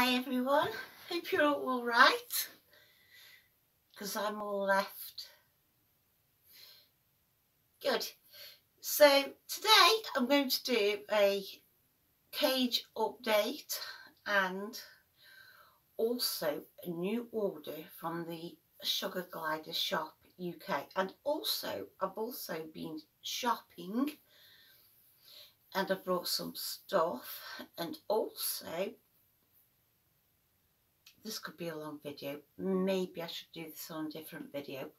Hi everyone, hope you're all right, because I'm all left. Good. So today I'm going to do a cage update and also a new order from the Sugar Glider Shop UK, and also I've also been shopping and I brought some stuff, and also this could be a long video, maybe I should do this on a different video.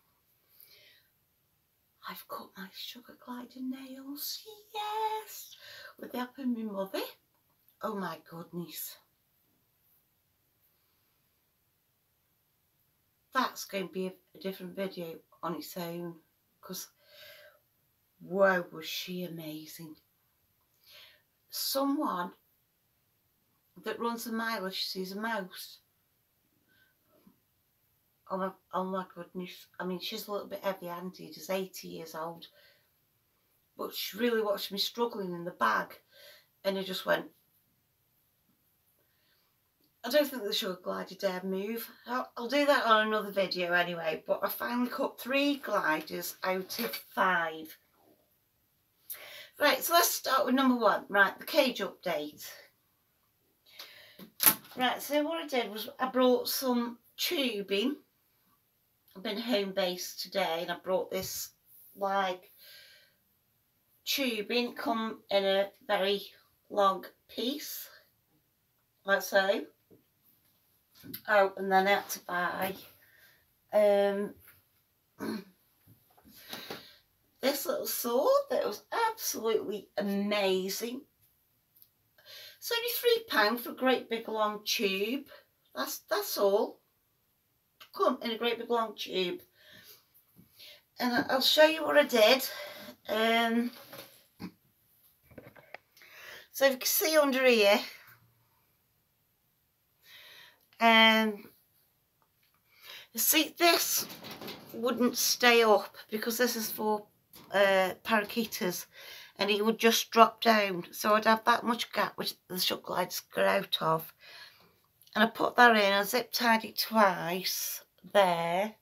I've cut my Sugar Glider nails, yes, with the help of my mother. Oh my goodness. That's going to be a different video on its own, because wow, was she amazing. Someone that runs a mileage sees a mouse. Oh my goodness. I mean, she's a little bit heavy-handed, she's 80 years old, but she really watched me struggling in the bag, and I just went, I don't think the Sugar Glider dare move. I'll do that on another video anyway, but I finally cut 3 gliders out of 5. Right, so let's start with number 1. Right, the cage update. Right, so what I did was I brought some tubing. I've been home based today and I brought this like tubing, come in a very long piece, like so. Oh, and then I had to buy this little sword that was absolutely amazing. It's only £3 for a great big long tube. That's all. Come in a great big long tube. And I'll show you what I did. So if you can see under here, see, this wouldn't stay up because this is for parakeeters, and it would just drop down, so I'd have that much gap which the Sugar Gliders get out of. And I put that in, I zip tied it twice there.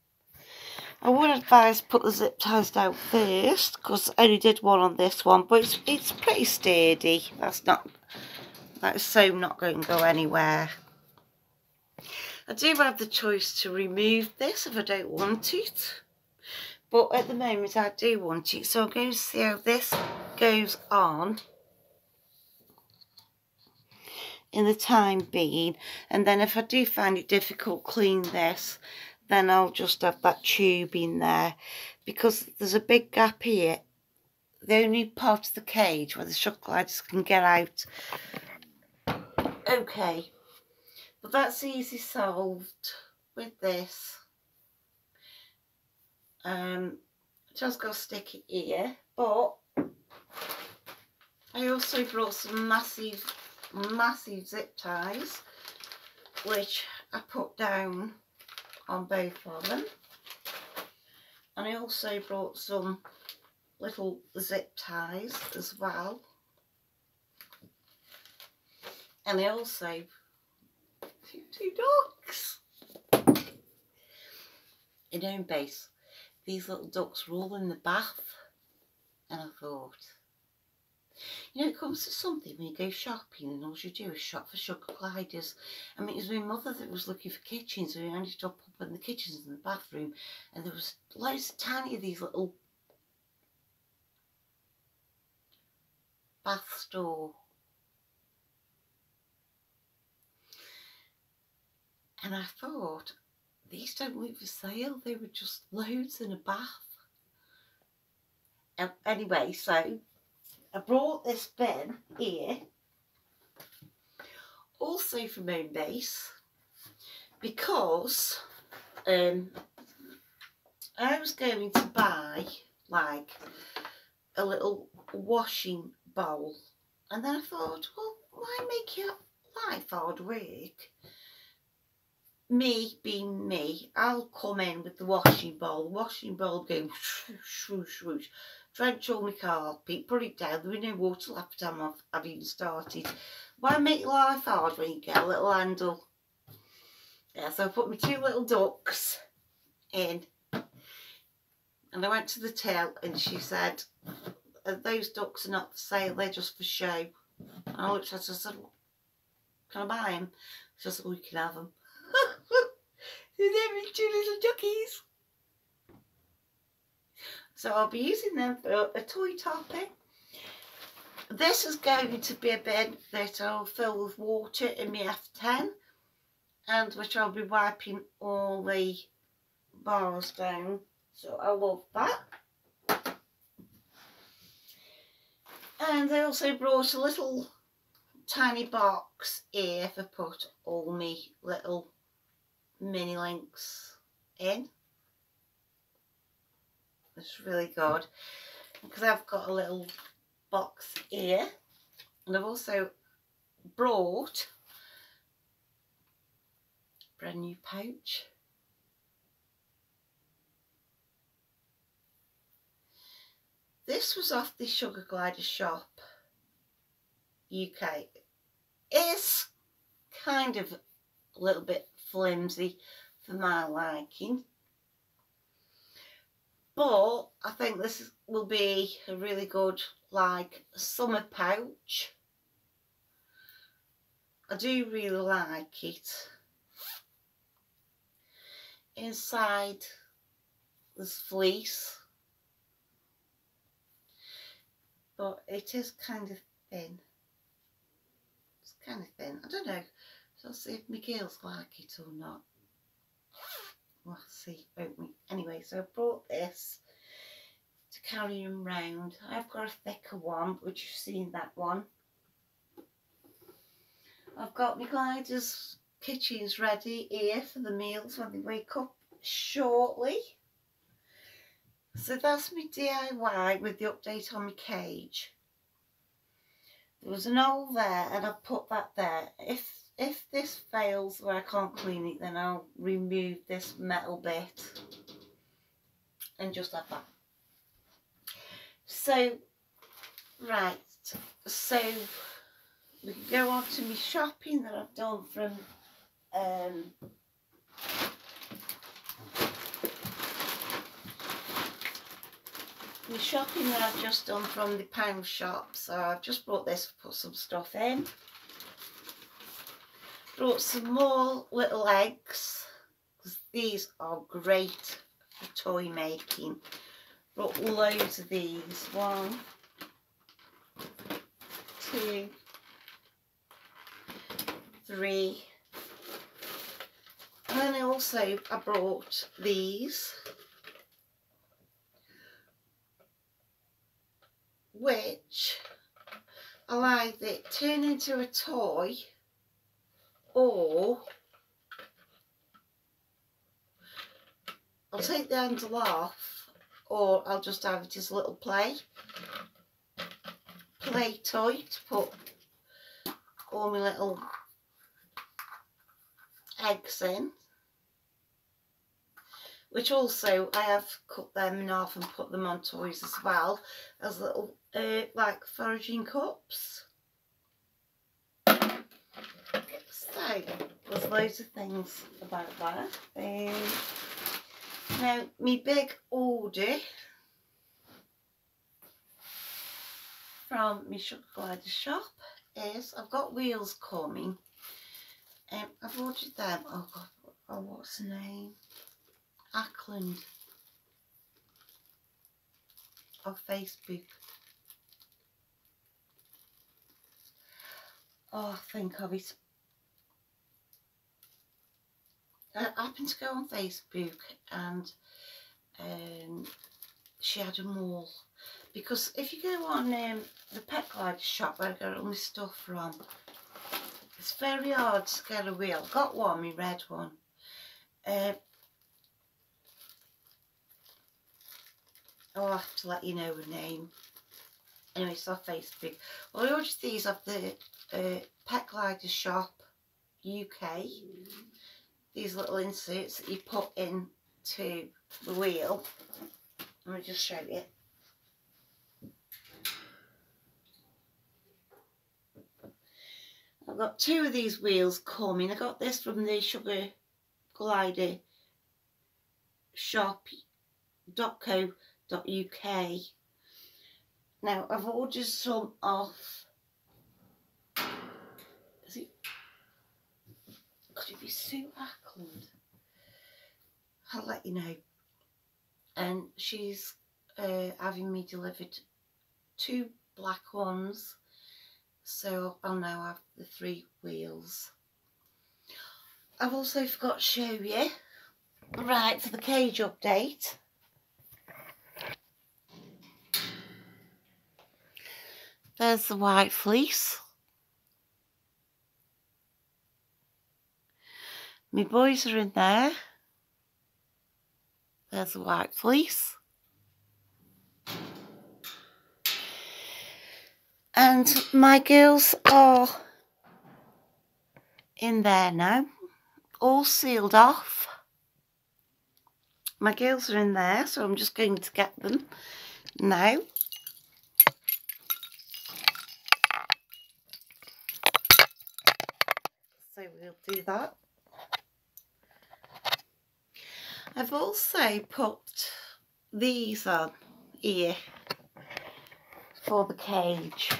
I would advise put the zip ties down first, because I only did one on this one, but it's pretty sturdy. That is so not going to go anywhere. I do have the choice to remove this if I don't want it, but at the moment I do want it, so I'm going to see how this goes on in the time being, and then if I do find it difficult clean this, then I'll just have that tube in there, because there's a big gap here, the only part of the cage where the Sugar Gliders can get out. Okay, but that's easy solved with this. Just got to stick it here, but I also brought some massive zip ties, which I put down on both of them, and I also brought some little zip ties as well, and I also two ducks in home base. These little ducks were all in the bath, and I thought, you know, it comes to something when you go shopping and all you do is shop for Sugar Gliders. I mean, it was my mother that was looking for kitchens, and we ended up in the kitchens in the bathroom, and there was loads of tiny of these little bath store. And I thought, these don't look for sale, they were just loads in a bath. Anyway, so I brought this bin here, also from Home Base, because I was going to buy like a little washing bowl, and then I thought, well, why make your life hard work? Me being me, I'll come in with the washing bowl going swoosh, swoosh, swoosh, drench all my carpet, put it down. There was no water last time I've even started. Why make life hard when you get a little handle? Yeah, so I put my 2 little ducks in, and I went to the till, and she said, those ducks are not for sale, they're just for show. And I looked at her and said, can I buy them? She said, well, you can have them. They're 2 little duckies. So I'll be using them for a toy topping. This is going to be a bin that I'll fill with water in my F10, and which I'll be wiping all the bars down. So I love that. And I also brought a little tiny box here to put all my little mini links in. It's really good because I've got a little box here, and I've also brought a brand new pouch. This was off the Sugar Glider shop UK. It's kind of a little bit flimsy for my liking, but I think this will be a really good like summer pouch. I do really like it. Inside there's fleece, but it is kind of thin. It's kind of thin. I don't know. So I'll see if my girls like it or not. We'll see, won't we? Anyway, so I brought this to carry them round. I've got a thicker one, which you've seen that one. I've got my gliders' kitchens ready here for the meals when they wake up shortly. So that's my DIY with the update on my cage. There was an hole there and I've put that there. If this fails where I can't clean it, then I'll remove this metal bit and just have that. So, right, so we can go on to my shopping that I've done from the shopping that I've just done from the pound shop. So I've just brought this to put some stuff in. Brought some more little eggs, because these are great for toy making. Brought loads of these. 1, 2, 3. And then I brought these, which I like that turn into a toy, or I'll take the handle off, or I'll just have it as a little play toy to put all my little eggs in, which also I have cut them in half and put them on toys as well as little like foraging cups. So there's loads of things about that. Now my big order from my Sugar Glider shop is I've got wheels coming. I've ordered them. Oh God, what's the name? Ackland of Facebook. Oh, think of it. I happened to go on Facebook and she had them all. Because if you go on the Pet Glider shop where I get all my stuff from, it's very hard to get a wheel. I got one, my red one. I'll have to let you know the name. Anyway, it's off Facebook. Well, I ordered these off the Pet Glider shop UK. These little inserts that you put into the wheel. Let me just show you. I've got 2 of these wheels coming. I got this from the Sugar Glider shop.co.uk. Now I've ordered some off. Could it be Sue Ackland? I'll let you know. And she's having me delivered 2 black ones, so I'll now have the 3 wheels. I've also forgot to show you, right, for the cage update. There's the white fleece. My boys are in there. There's the white fleece. And my girls are in there now, all sealed off. My girls are in there, so I'm just going to get them now. So we'll do that. I've also put these on here for the cage.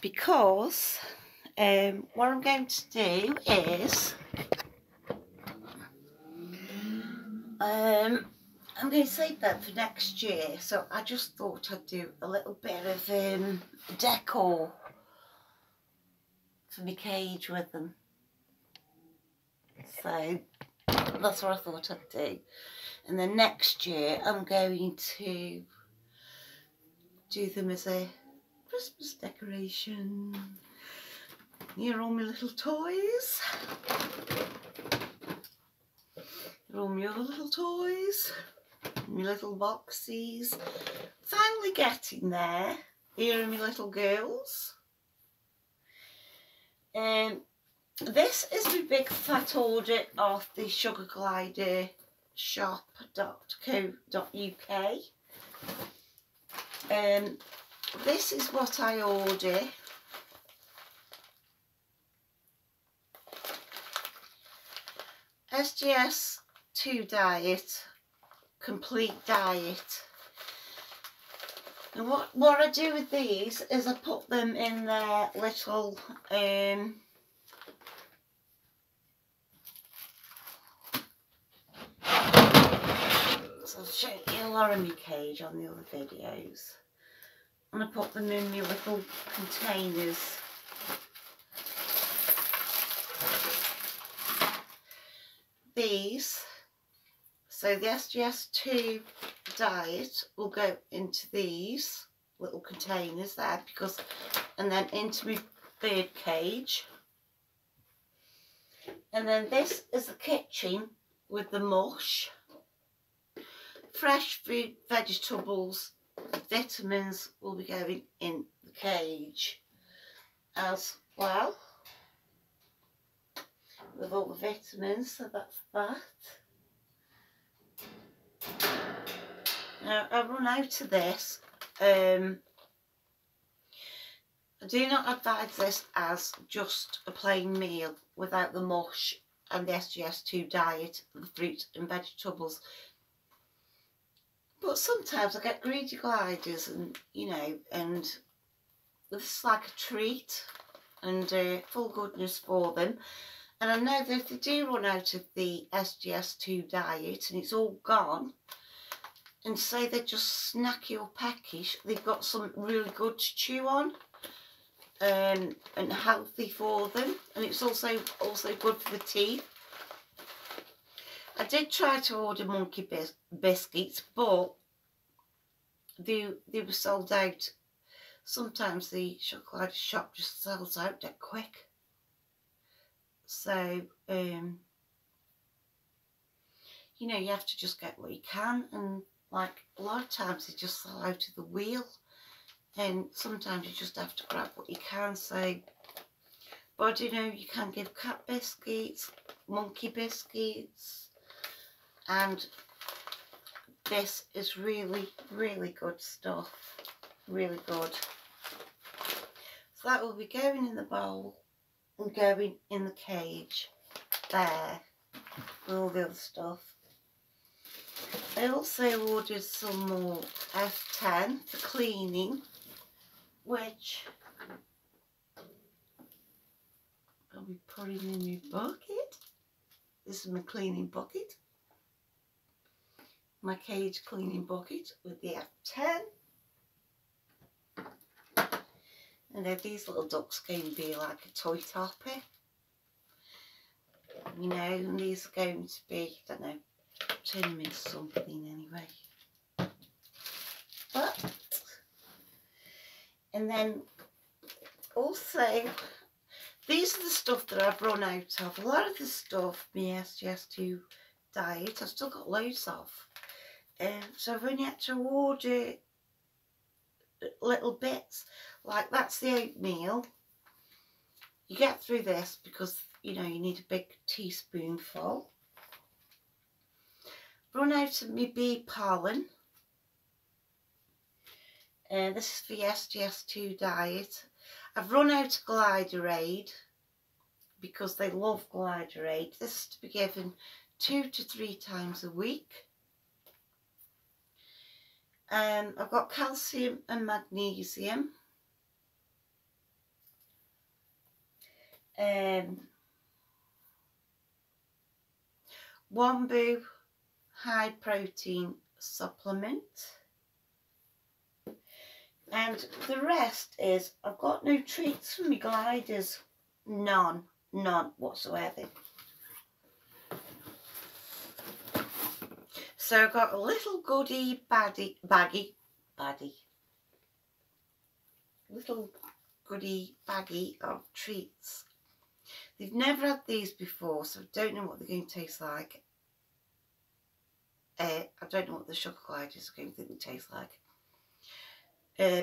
Because what I'm going to do is I'm going to save them for next year, so I just thought I'd do a little bit of decor for my cage with them. So that's what I thought I'd do. And then next year I'm going to do them as a Christmas decoration. Here are all my little toys. Here are all my other little toys. My little boxies. Finally getting there. Here are my little girls. This is my big fat order off the Sugar Glider shop.co.uk. This is what I order. SGS 2 diet, complete diet. And what I do with these is I put them in their little so I've shown you a lot of my cage on the other videos. And I put them in my little containers. These, so the SGS 2 diet will go into these little containers there, because, and then into my bird cage. And then this is the kitchen with the mush, fresh fruit, vegetables, vitamins will be going in the cage as well, with all the vitamins, so that's that. Now I run out of this. I do not advise this as just a plain meal without the mush and the SGS 2 diet, the fruit and vegetables. But sometimes I get greedy gliders, and you know, and this is like a treat and full goodness for them. And I know that if they do run out of the SGS 2 diet and it's all gone, and say they're just snacky or peckish, they've got something really good to chew on, and healthy for them, and it's also good for the teeth. I did try to order monkey biscuits, but they were sold out. Sometimes the Sugar Glider shop just sells out that quick. So, you know, you have to just get what you can, and like a lot of times they just sell out of the wheel, and sometimes you just have to grab what you can. So, but you know, you can give cat biscuits, monkey biscuits, and this is really, really good stuff. really good. So that will be going in the bowl and going in the cage there with all the other stuff. I also ordered some more F10 for cleaning, which I'll be putting in my bucket. This is my cleaning bucket. My cage cleaning bucket with the F10. And then these little ducks going to be like a toy topper. You know, and these are going to be, I don't know, turn them into something anyway. But, and then also, these are the stuff that I've run out of. A lot of the stuff, my SGS2 diet, I've still got loads of. So I've only had to order little bits. Like that's the oatmeal. You get through this because, you know, you need a big teaspoonful. Run out of my bee pollen. This is for the SGS2 diet. I've run out of Gliderade because they love Gliderade. This is to be given 2 to 3 times a week. I've got calcium and magnesium. Wombu high protein supplement. And the rest is, I've got no treats for my gliders. None whatsoever. So I've got a little goodie little goodie baggie of treats. They've never had these before, so I don't know what they're going to taste like. I don't know what the sugar gliders are going to think they taste like.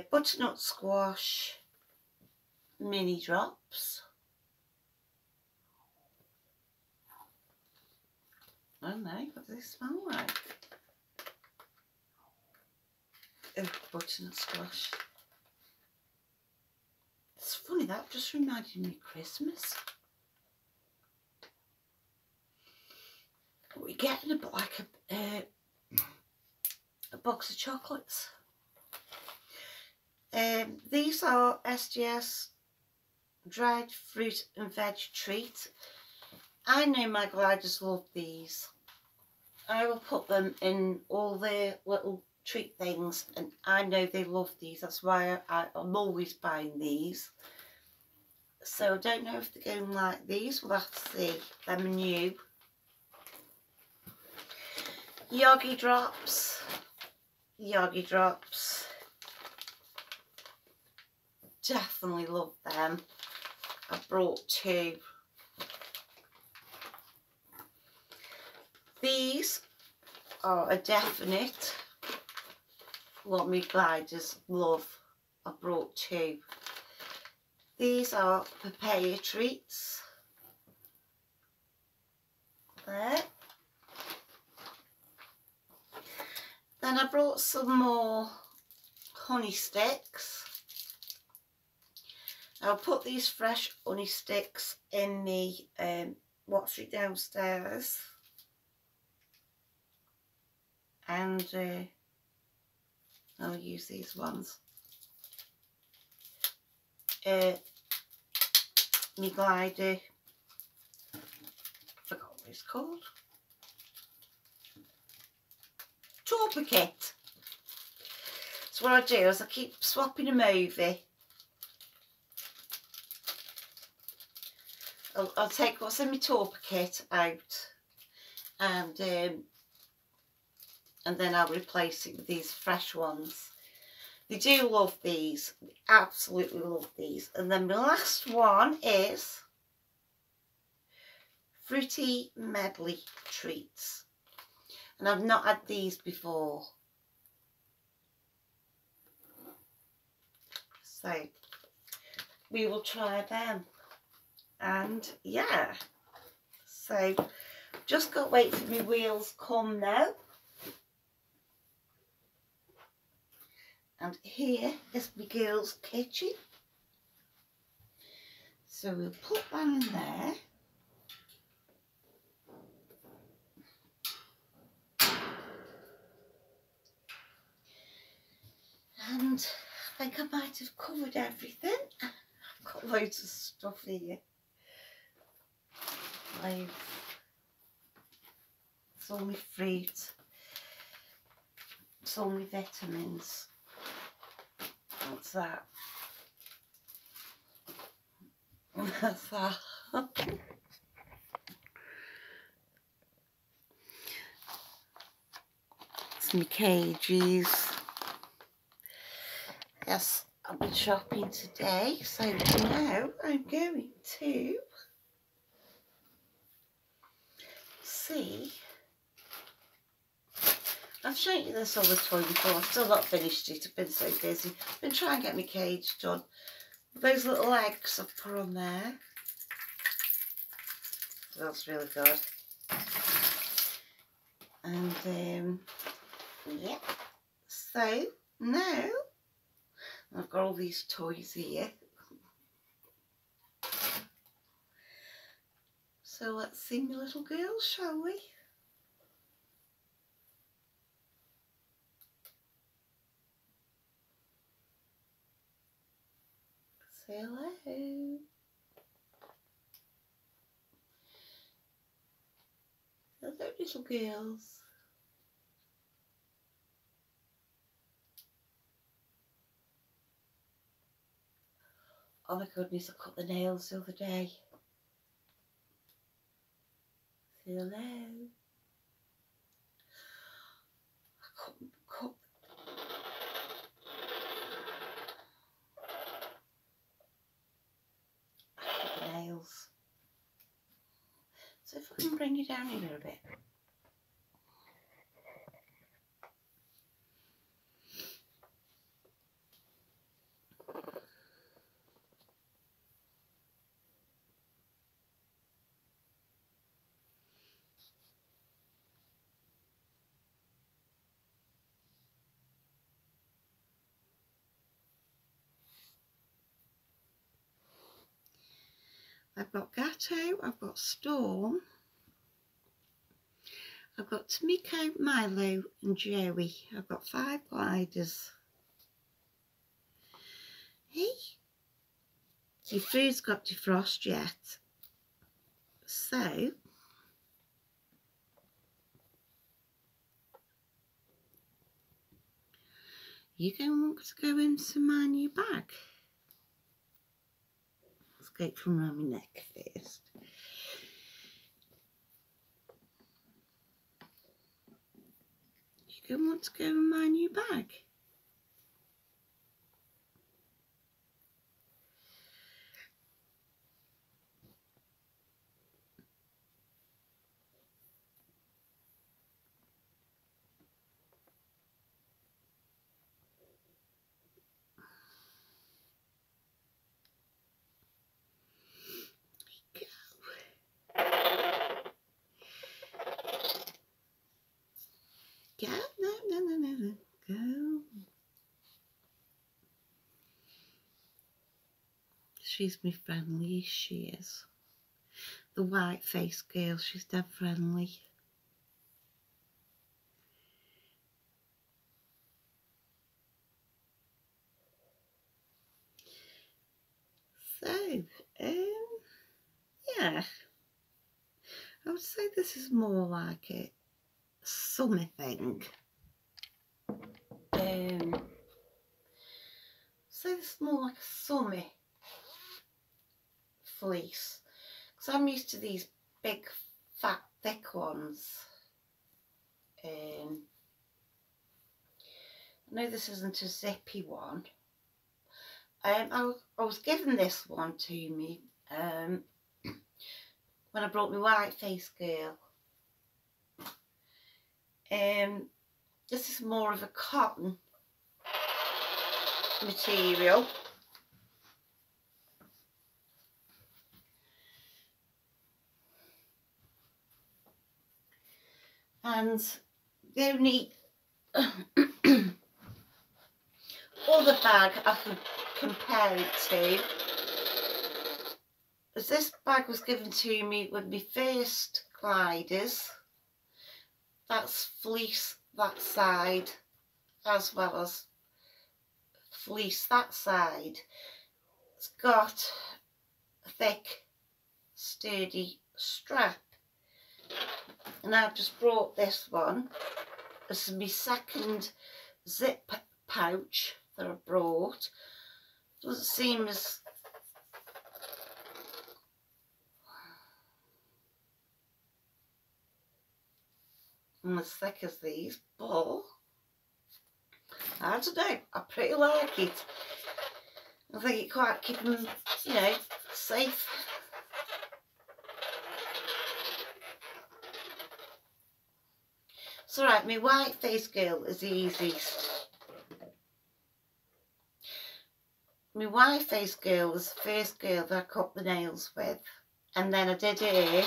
Butternut squash mini drops. I don't know, what do they smell like? Oh, butternut squash. It's funny, that just reminded me of Christmas. We're getting like a box of chocolates. These are SGS dried fruit and veg treat. I know my gliders love these. I will put them in all their little treat things, and I know they love these. That's why I'm always buying these. So I don't know if they're going like these. We'll have to see. Them new. Yogi drops. Yogi drops. Definitely love them. I brought 2. These are a definite what my gliders love. I brought 2. These are papaya treats. There. Then I brought some more honey sticks. I'll put these fresh honey sticks in the what's it downstairs. And I'll use these ones. My glider, forgot what it's called. Torpor kit. So what I do is I keep swapping them over. I'll take what's in my torpor kit out, and then I'll replace it with these fresh ones. They do love these. They absolutely love these. And then the last one is Fruity Medley treats. And I've not had these before. So we will try them. And yeah. So just got to wait for my wheels come now. And here is my girl's kitchen. So we'll put that in there. And I think I might have covered everything. I've got loads of stuff here. It's all my fruit. It's all my vitamins. What's that? That's that. It's my cages. Yes, I'll be shopping today, so now I'm going to see. I've shown you this other toy before, I've still not finished it, I've been so busy. I've been trying to get my cage done. Those little eggs I've put on there. That's really good. And yeah, so now I've got all these toys here. So let's see my little girl, shall we? Say hello. Hello, little girls. Oh my goodness, I cut the nails the other day. Say hello. I cut the nails. So if I can bring you down a little bit. I've got Gatto, I've got Storm, I've got Tamiko, Milo and Joey. I've got 5 gliders. Hey, your food's got defrost yet. So, you're going to want to go into my new bag. Let's get it from around my neck first. You're going to want to go in my new bag. Go, no, go. She's my friendly, she is. The white faced girl, she's dead friendly. So, yeah, I would say this is more like a summer thing. So this is more like a summer fleece, because I'm used to these big, fat, thick ones. I know this isn't a zippy one. I was given this one to me when I brought my white face girl. This is more of a cotton material. And the only other bag I could compare it to is this bag was given to me with my first gliders. That's fleece that side as well as fleece that side. It's got a thick sturdy strap, and I've just brought this one as my second zip pouch that I brought. Doesn't seem as thick as these, but I don't know, I pretty like it. I think it quite keeps them, you know, safe. It's alright, my white face girl is the easiest. My white face girl was the first girl that I cut the nails with. And then I did her.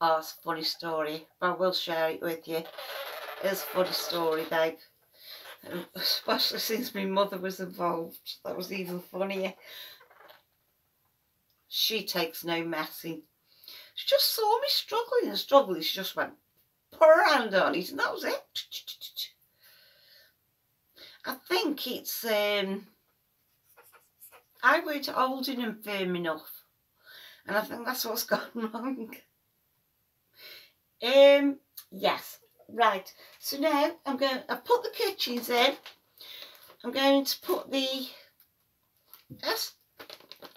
Oh, it's a funny story, but I will share it with you. It's a funny story, babe. Especially since my mother was involved. That was even funnier. She takes no messing. She just saw me struggling and struggling. She just went, put her hand on it, and that was it. I think it's, I weren't holding them firm enough. And I think that's what's gone wrong. Yes. Right. So now I've put the kitchens in. I'm going to put the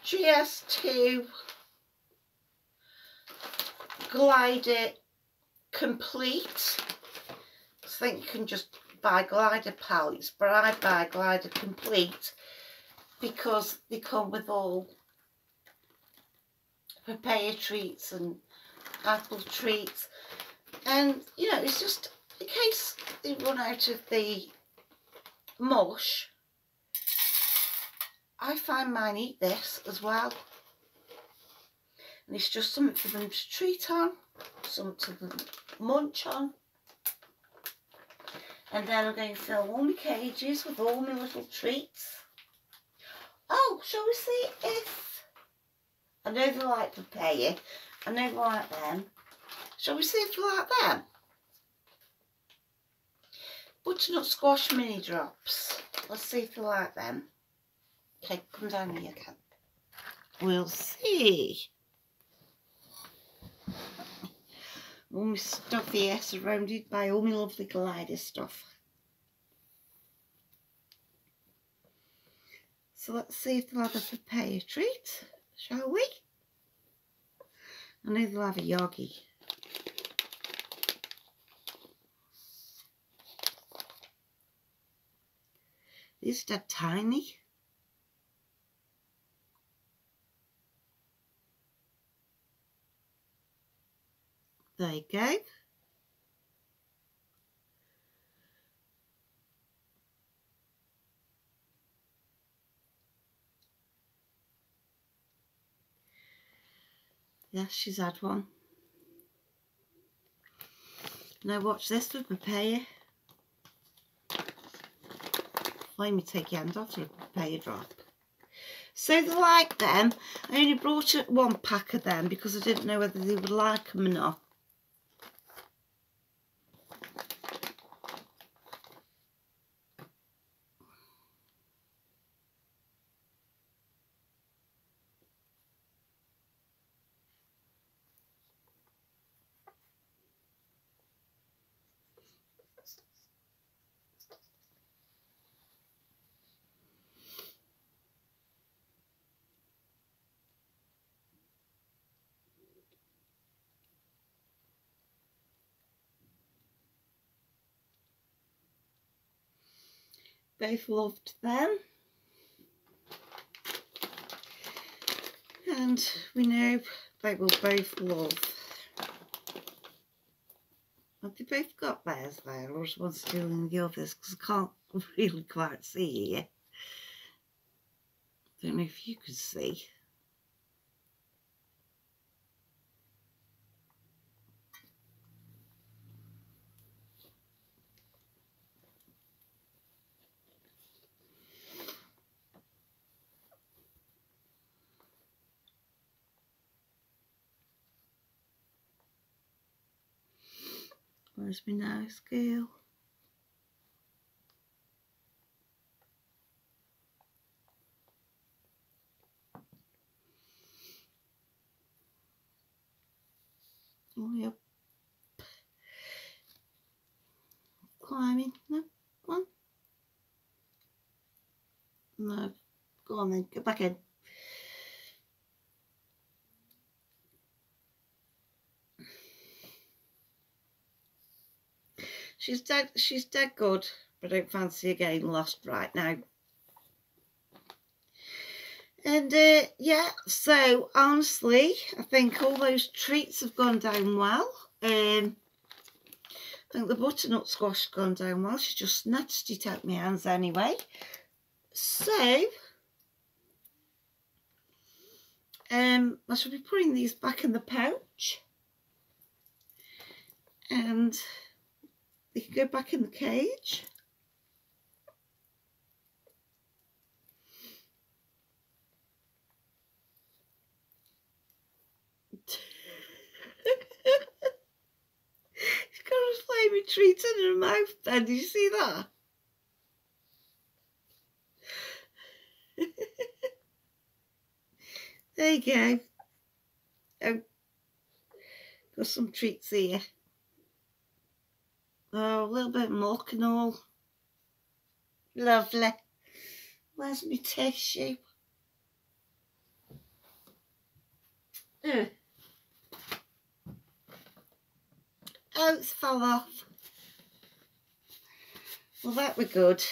SGS2 glider complete. I think you can just buy glider pallets, but I buy glider complete because they come with all papaya treats and apple treats, and you know, it's just in case they run out of the mush. I find mine eat this as well, and it's just something for them to treat on, something to munch on. And then I'm going to fill all my cages with all my little treats. Oh, shall we see if, I know they like papaya, I know they like them. Shall we see if they like them? Butternut squash mini drops. Let's see if they like them. Okay, come down here, Ken. We'll see. All my stuff here surrounded by all my lovely glider stuff. So let's see if they'll have a papaya treat, shall we? I know they'll have a yogi. These are tiny. There you go. Yes, she's had one. Now watch this with papaya. Let me take your hand off your papaya drop. So they like them. I only brought one pack of them because I didn't know whether they would like them or not. Both loved them, and we know they will both love. Have they both got theirs there, or is one stealing the others? Because I can't really quite see here. Don't know if you could see. Where's my nice girl? Oh, yep. Climbing. No, come on. No, go on then. Get back in. She's dead good, but I don't fancy her getting lost right now. And yeah, so honestly, I think all those treats have gone down well. I think the butternut squash has gone down well. She just snatched it out of my hands anyway. So, I shall be putting these back in the pouch. And they can go back in the cage. She's got a flaming treat in her mouth then, did you see that? There you go. Oh, got some treats here. Oh, a little bit of milk and all. Lovely. Where's my tissue? Oh, it's fell off. Well, that were good.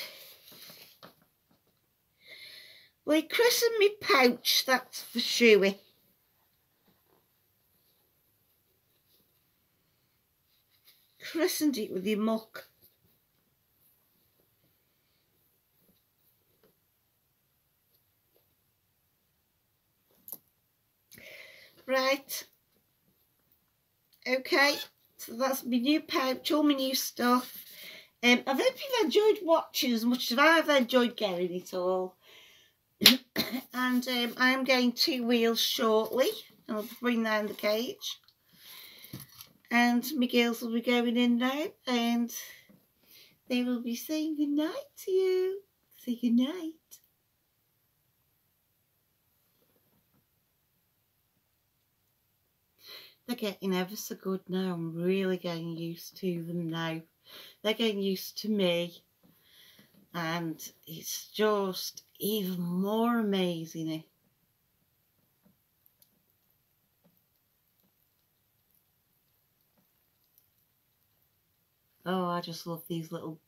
Well, he christened me pouch, that's for sure. Christened it with your muck. Right. Okay, so that's my new pouch, all my new stuff. I hope you've enjoyed watching as much as I've enjoyed getting it all. And I'm getting 2 wheels shortly. I'll bring down the cage. And my girls will be going in now. And they will be saying goodnight to you. Say goodnight. They're getting ever so good now. I'm really getting used to them now. They're getting used to me. And it's just even more amazing. Oh, I just love these little